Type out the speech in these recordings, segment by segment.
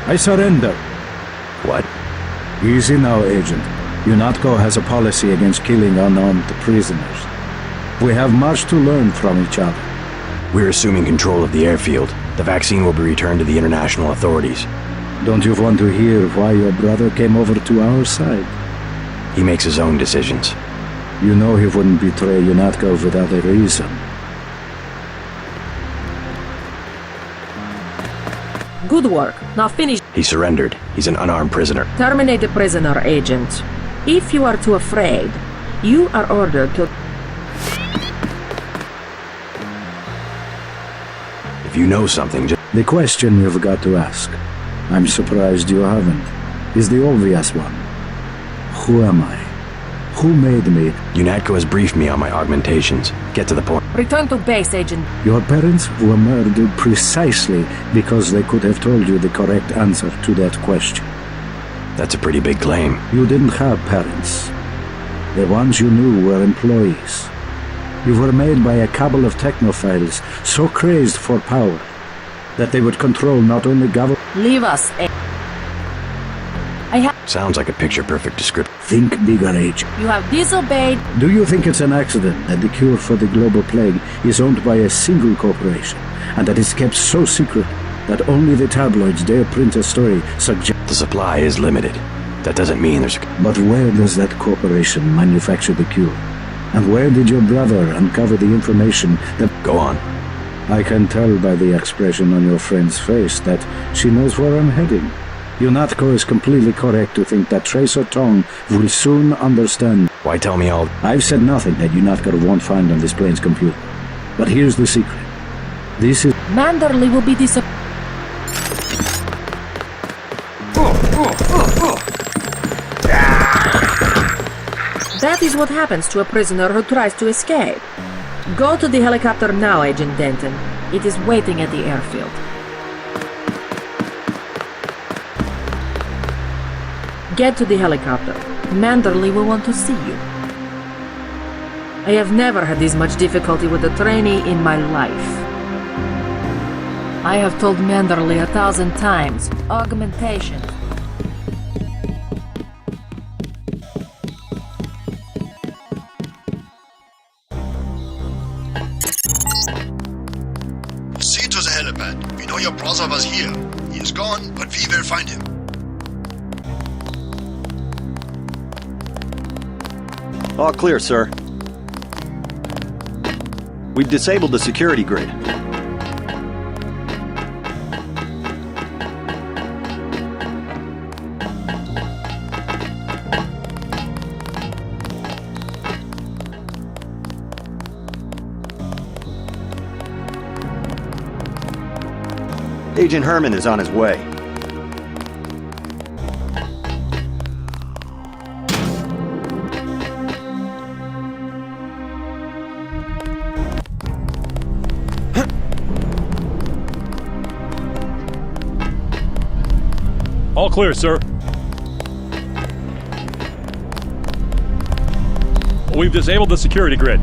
I surrender. What? Easy now, Agent. UNATCO has a policy against killing unarmed prisoners. We have much to learn from each other. We're assuming control of the airfield. The vaccine will be returned to the international authorities. Don't you want to hear why your brother came over to our side? He makes his own decisions. You know he wouldn't betray UNATCO without a reason. Good work. Now finish. He surrendered. He's an unarmed prisoner. Terminate the prisoner, Agent. If you are too afraid, you are ordered to... If you know something, just... The question you've got to ask, I'm surprised you haven't, is the obvious one. Who am I? Who made me? UNATCO has briefed me on my augmentations. Get to the point. Return to base, Agent. Your parents were murdered precisely because they could have told you the correct answer to that question. That's a pretty big claim. You didn't have parents. The ones you knew were employees. You were made by a cabal of technophiles so crazed for power that they would control not only government... Leave us, Sounds like a picture-perfect description. Think bigger, Agent. You have disobeyed... Do you think it's an accident that the cure for the global plague is owned by a single corporation, and that it's kept so secret that only the tabloids dare print a story suggest... The supply is limited. That doesn't mean there's... But where does that corporation manufacture the cure? And where did your brother uncover the information that... Go on. I can tell by the expression on your friend's face that she knows where I'm heading. UNATCO is completely correct to think that Tracer Tong will soon understand. Why tell me all... I've said nothing that UNATCO won't find on this plane's computer. But here's the secret. This is... Manderley will be disappointed. That is what happens to a prisoner who tries to escape. Go to the helicopter now, Agent Denton. It is waiting at the airfield. Get to the helicopter. Manderley will want to see you. I have never had this much difficulty with a trainee in my life. I have told Manderley 1,000 times. Augmentation. See to the helipad. We know your brother was here. He is gone, but we will find him. All clear, sir. We've disabled the security grid. Agent Herman is on his way. All clear, sir. We've disabled the security grid.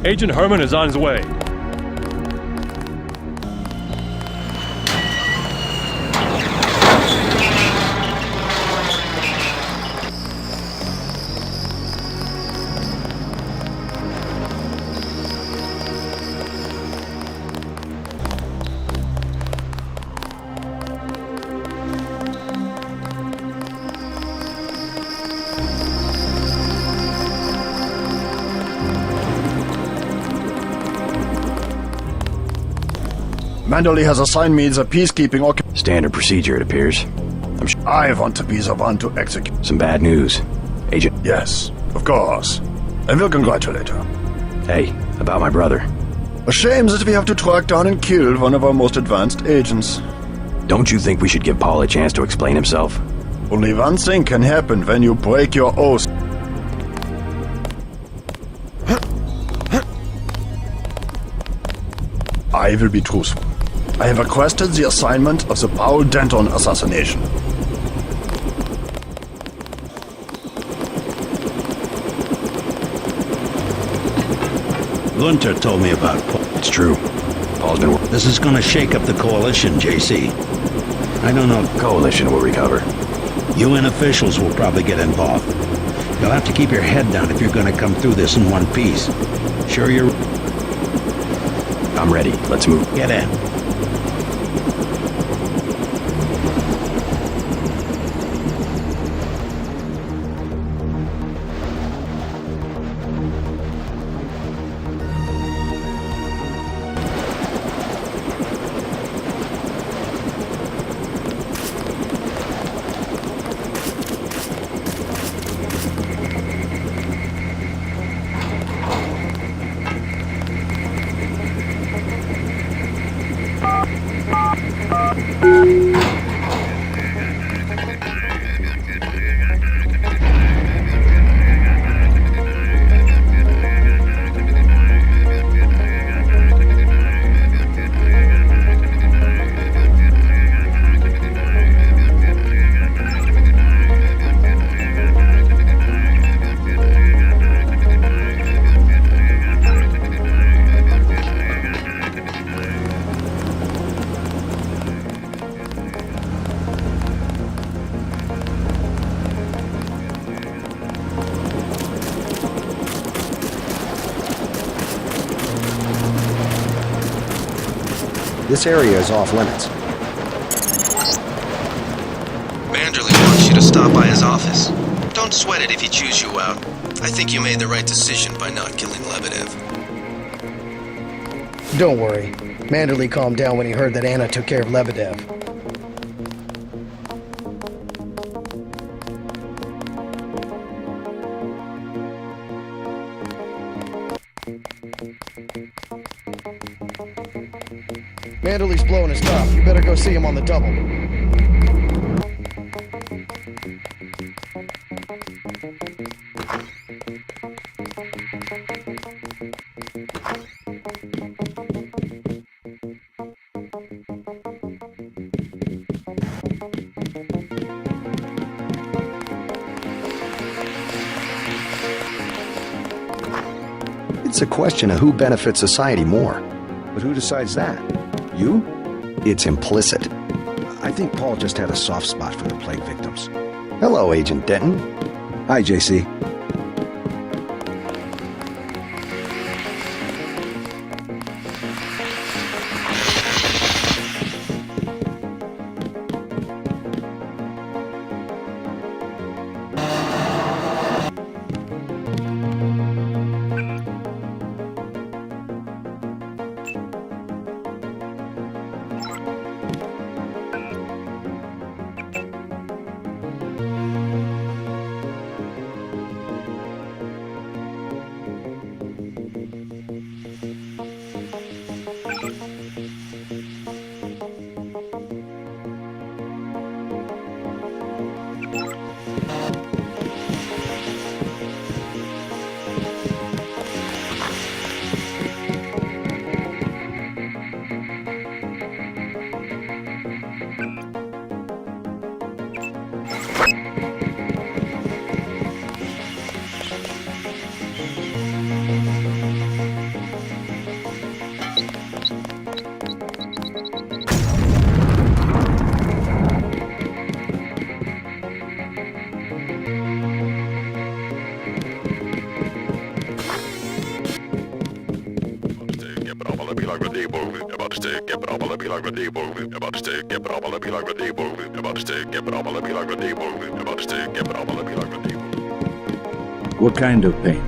Agent Herman is on his way. Manderley has assigned me the peacekeeping occupation. Standard procedure, it appears. I want to be the one to execute. Some bad news. Agent... Yes, of course. I will congratulate her. Hey, about my brother. A shame that we have to track down and kill one of our most advanced agents. Don't you think we should give Paul a chance to explain himself? Only one thing can happen when you break your oath. I will be truthful. I have requested the assignment of the Paul Denton assassination. Lunter told me about Paul. It's true. Paul's been... This is gonna shake up the coalition, JC. I don't know. Coalition will recover. UN officials will probably get involved. You'll have to keep your head down if you're gonna come through this in one piece. Sure you're... I'm ready. Let's move. Get in. This area is off limits. Manderley wants you to stop by his office. Don't sweat it if he chews you out. I think you made the right decision by not killing Lebedev. Don't worry. Manderley calmed down when he heard that Anna took care of Lebedev. Manderley's blowing his top. You better go see him on the double. It's a question of who benefits society more. But who decides that? You? It's implicit. I think Paul just had a soft spot for the plague victims. Hello, Agent Denton. Hi, JC. What kind of pain?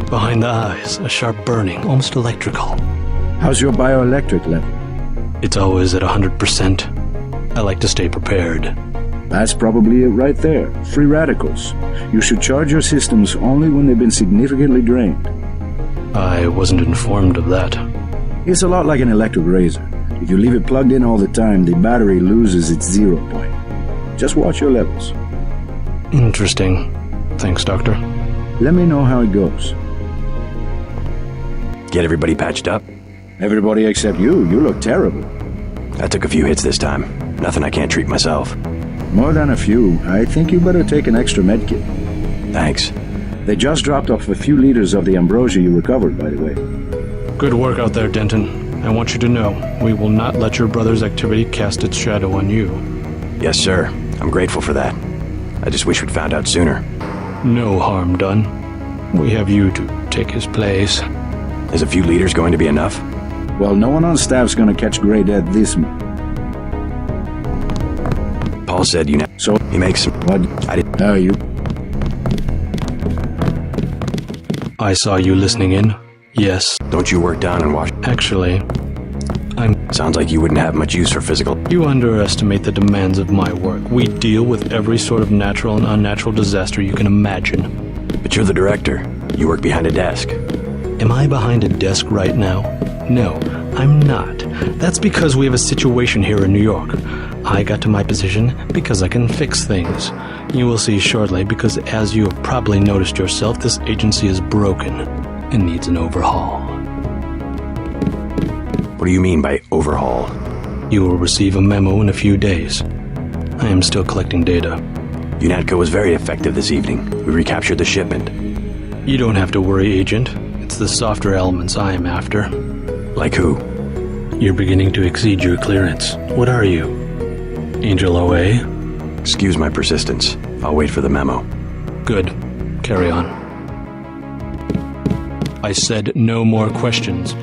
Behind the eyes, a sharp burning, almost electrical. How's your bioelectric level? It's always at 100%. I like to stay prepared. That's probably it right there. Free radicals. You should charge your systems only when they've been significantly drained. I wasn't informed of that. It's a lot like an electric razor. If you leave it plugged in all the time, the battery loses its 0 point. Just watch your levels. Interesting. Thanks, Doctor. Let me know how it goes. Get everybody patched up? Everybody except you. You look terrible. I took a few hits this time. Nothing I can't treat myself. More than a few. I think you better take an extra medkit. Thanks. They just dropped off a few liters of the ambrosia you recovered, by the way. Good work out there, Denton. I want you to know, we will not let your brother's activity cast its shadow on you. Yes, sir. I'm grateful for that. I just wish we'd found out sooner. No harm done. We have you to take his place. Is a few liters going to be enough? Well, no one on staff's gonna catch Grey Dead this Paul said you know. So he makes some... What? I didn't... How are you? I saw you listening in. Yes. Don't you work down and wash... Actually, Sounds like you wouldn't have much use for physical... You underestimate the demands of my work. We deal with every sort of natural and unnatural disaster you can imagine. But you're the director. You work behind a desk. Am I behind a desk right now? No, I'm not. That's because we have a situation here in New York. I got to my position because I can fix things. You will see shortly, because as you have probably noticed yourself, this agency is broken and needs an overhaul. What do you mean by overhaul? You will receive a memo in a few days. I am still collecting data. UNATCO was very effective this evening. We recaptured the shipment. You don't have to worry, Agent. It's the softer elements I am after. Like who? You're beginning to exceed your clearance. What are you? Angel OA? Excuse my persistence. I'll wait for the memo. Good. Carry on. I said no more questions.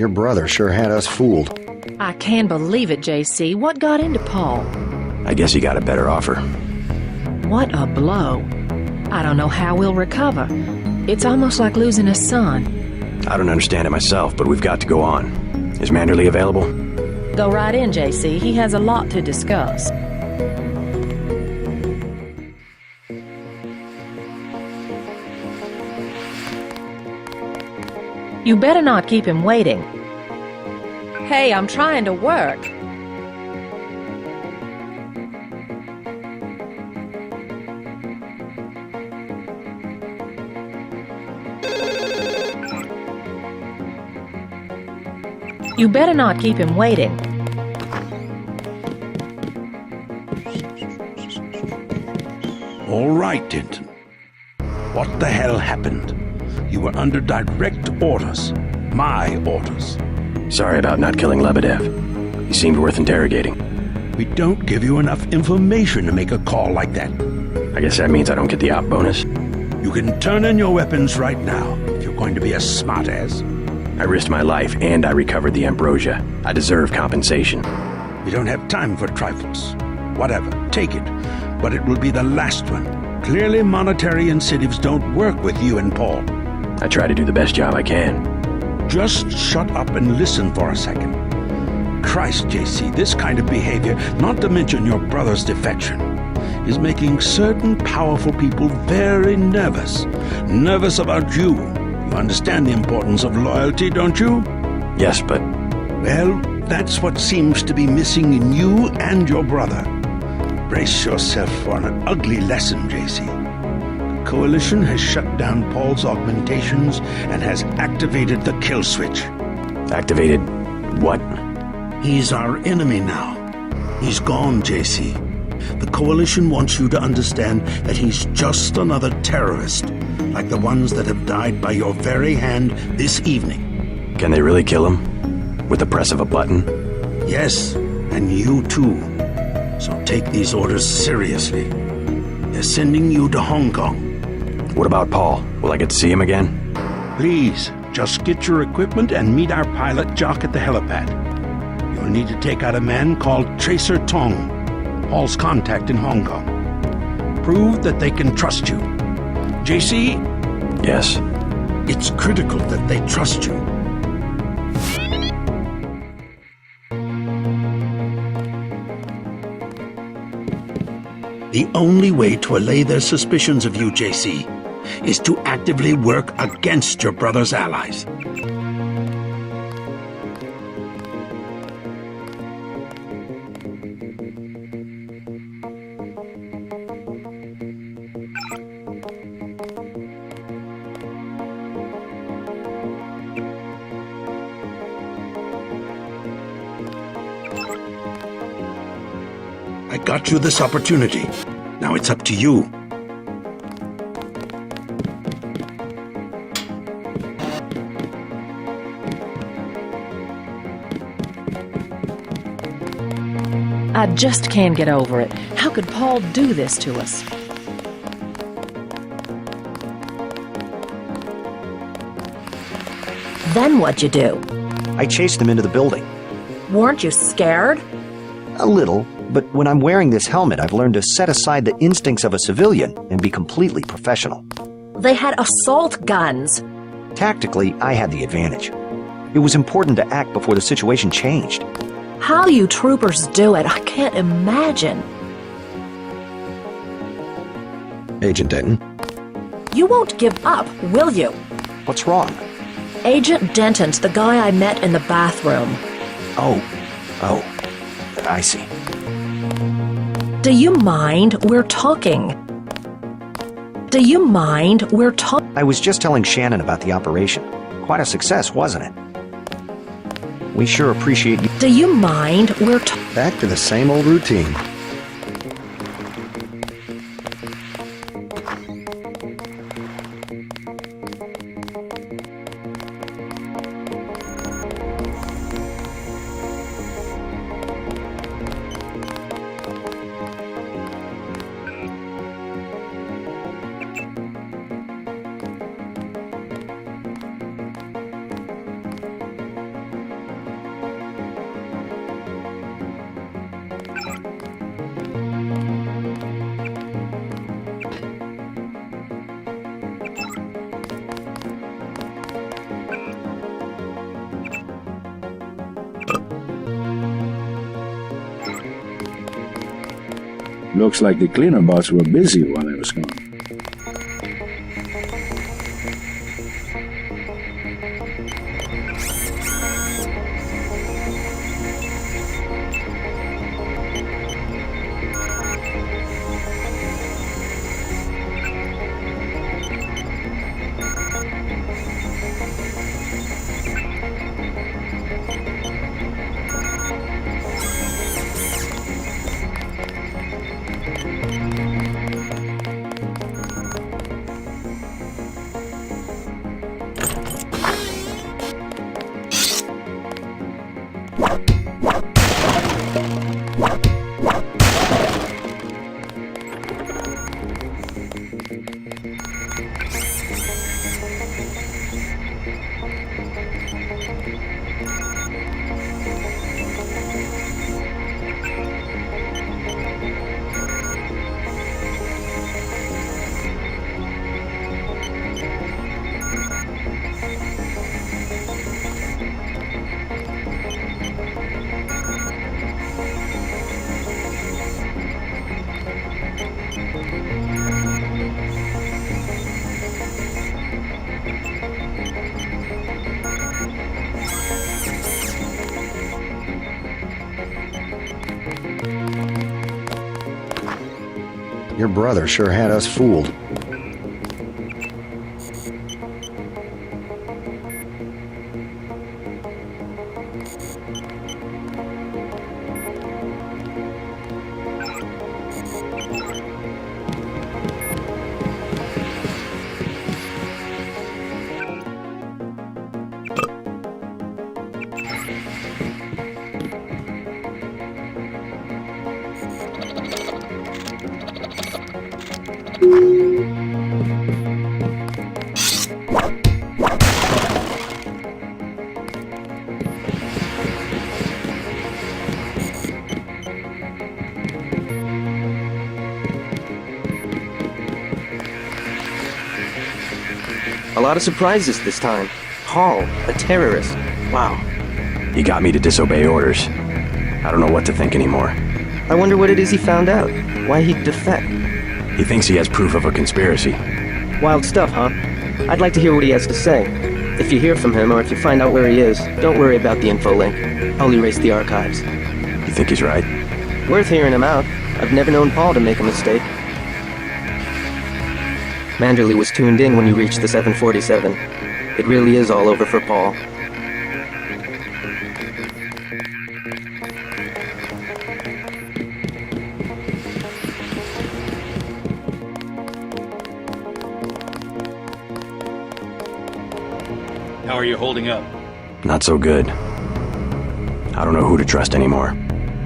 Your brother sure had us fooled. I can't believe it, JC. What got into Paul? I guess he got a better offer. What a blow. I don't know how we'll recover. It's almost like losing a son. I don't understand it myself, but we've got to go on. Is Manderley available? Go right in, JC. He has a lot to discuss. You better not keep him waiting. Hey, I'm trying to work. You better not keep him waiting. All right, Denton. What the hell happened? You were under direct orders. My orders. Sorry about not killing Lebedev. He seemed worth interrogating. We don't give you enough information to make a call like that. I guess that means I don't get the op bonus. You can turn in your weapons right now if you're going to be a smartass. I risked my life and I recovered the ambrosia. I deserve compensation. We don't have time for trifles. Whatever, take it. But it will be the last one. Clearly monetary incentives don't work with you and Paul. I try to do the best job I can. Just shut up and listen for a second. Christ, JC, this kind of behavior, not to mention your brother's defection, is making certain powerful people very nervous. Nervous about you. You understand the importance of loyalty, don't you? Yes, but... Well, that's what seems to be missing in you and your brother. Brace yourself for an ugly lesson, JC. The Coalition has shut down Paul's augmentations and has activated the kill switch. Activated what? He's our enemy now. He's gone, JC. The Coalition wants you to understand that he's just another terrorist, like the ones that have died by your very hand this evening. Can they really kill him? With the press of a button? Yes, and you too. So take these orders seriously. They're sending you to Hong Kong. What about Paul? Will I get to see him again? Please, just get your equipment and meet our pilot Jock at the helipad. You'll need to take out a man called Tracer Tong. Paul's contact in Hong Kong. Prove that they can trust you. JC, Yes. it's critical that they trust you. The only way to allay their suspicions of you, JC, is to actively work against your brother's allies. I got you this opportunity. Now it's up to you. I just can't get over it. How could Paul do this to us? Then what'd you do? I chased them into the building. Weren't you scared? A little, but when I'm wearing this helmet, I've learned to set aside the instincts of a civilian and be completely professional. They had assault guns. Tactically, I had the advantage. It was important to act before the situation changed. How you troopers do it, I can't imagine. Agent Denton, You won't give up, will you? what's wrong? Agent Denton's the guy I met in the bathroom. Oh, I see. Do you mind? We're talking. Do you mind? We're talking. I was just telling Shannon about the operation. Quite a success, wasn't it? We sure appreciate you. Do you mind? We're Back to the same old routine. Looks like the cleaner bots were busy while I was gone. Your brother sure had us fooled. lot of surprises this time. Paul, a terrorist. Wow. He got me to disobey orders. I don't know what to think anymore. I wonder what it is he found out. Why he'd defect. He thinks he has proof of a conspiracy. Wild stuff, huh? I'd like to hear what he has to say. If you hear from him, or if you find out where he is, don't worry about the info link. I'll erase the archives. You think he's right? Worth hearing him out. I've never known Paul to make a mistake. Manderley was tuned in when you reached the 747. It really is all over for Paul. How are you holding up? Not so good. I don't know who to trust anymore.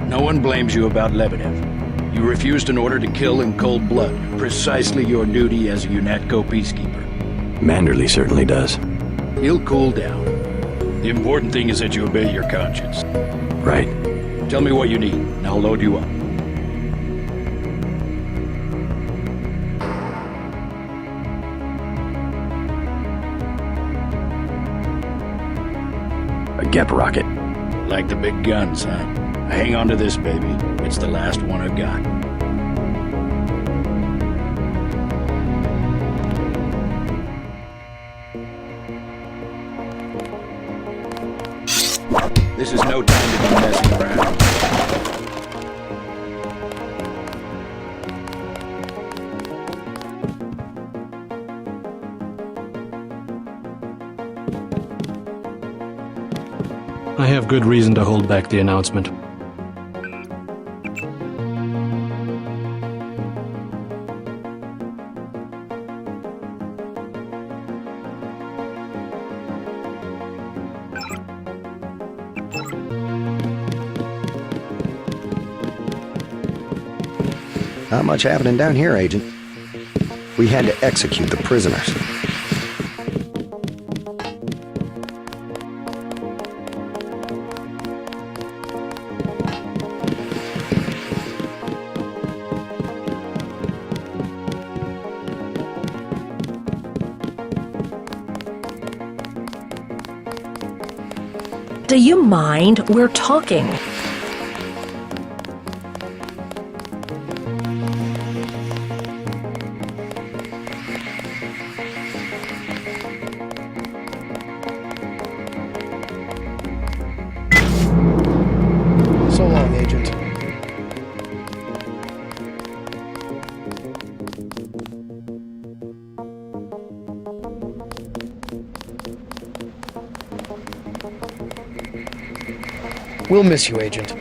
No one blames you about Lebedev. You refused an order to kill in cold blood, precisely your duty as a UNATCO peacekeeper. Manderley certainly does. He'll cool down. The important thing is that you obey your conscience. Right. Tell me what you need, and I'll load you up. A Gep rocket. Like the big guns, huh? Hang on to this, baby. It's the last one I've got. This is no time to be messing around. I have good reason to hold back the announcement. Not much happening down here, Agent. We had to execute the prisoners. Do you mind? We're talking. So long, Agent. We'll miss you, Agent.